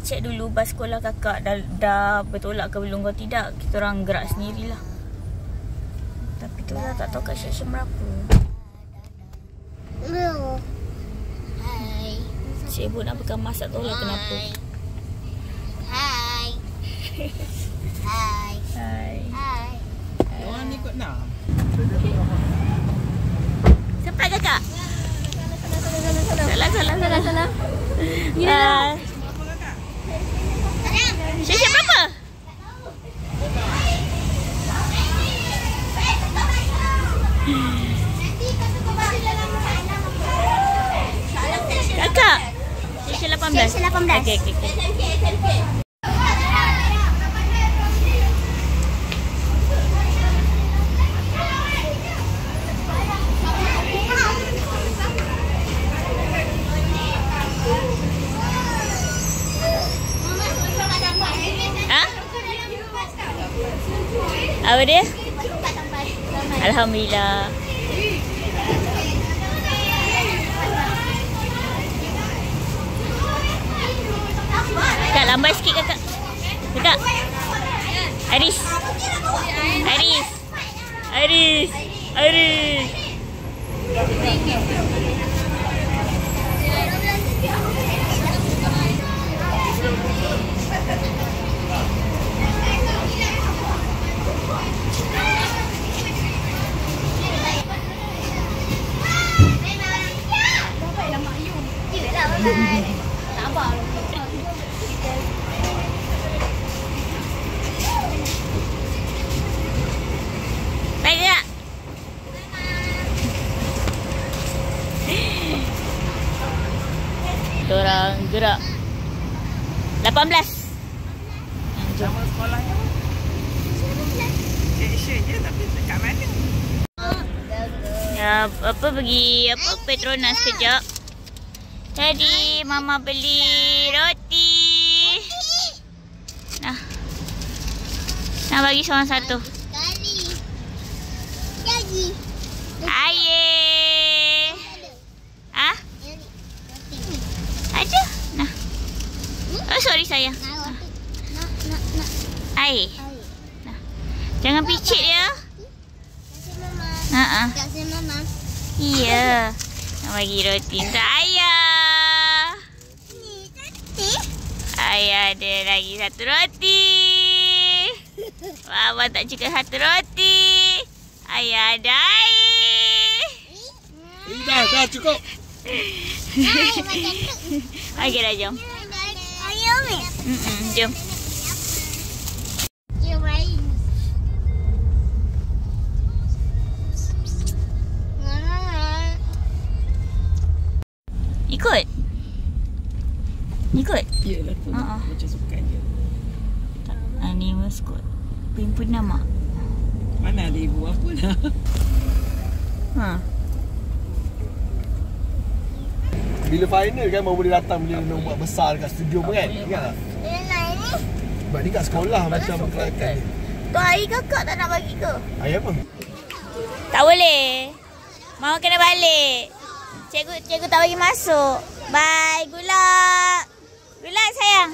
check dulu bas sekolah kakak dah bertolak ke belum. Kalau tidak, kita orang gerak sendirilah. Tapi tu lah tak tahu kat section berapa. Hai. Cik Ibu nak pegang masak tu lah kenapa. Hai. Hai. Hai. Hai. Orang ni ikut nak. Cepat kakak. Salah. Section berapa? Kakak. Section 18. Section 18. Okey. Apa dia? Alhamdulillah. Kak, lambat sikit kakak. Kakak. Aris. Baik tak? Kita orang gerak 18. Sama sekolahnya. Station je tapi dekat mana? Ya, pergi Petronas kejap. Tadi mama beli roti. Nak bagi seorang satu. Lagi. Aye. Ada? Nah. Oh, sorry sayang. Nak. Aye. Jangan picit ya. Kasih mama. Iya. Nak bagi roti untuk ayah. Ni tadi. Ayah ada lagi satu roti. Mama tak cukup satu roti. Ayah ada air. Dah cukup. Okey dah, jom. Ayo, Mek. Jom. Jom main. Ikut. Yelah tu. Macam sukan je. Ni maskot. Pimpinan mak. Mana ada ibu apa dah. Bila final kan baru boleh datang, boleh buat besar dekat studio pun kan? Ingat tak? Dia naik ni. Sebab ni kat sekolah macam kelakar. Tu air kakak tak nak bagi ke? Ayah apa? Tak boleh. Mama kena balik. Cikgu tak bagi masuk. Bye. Good luck sayang.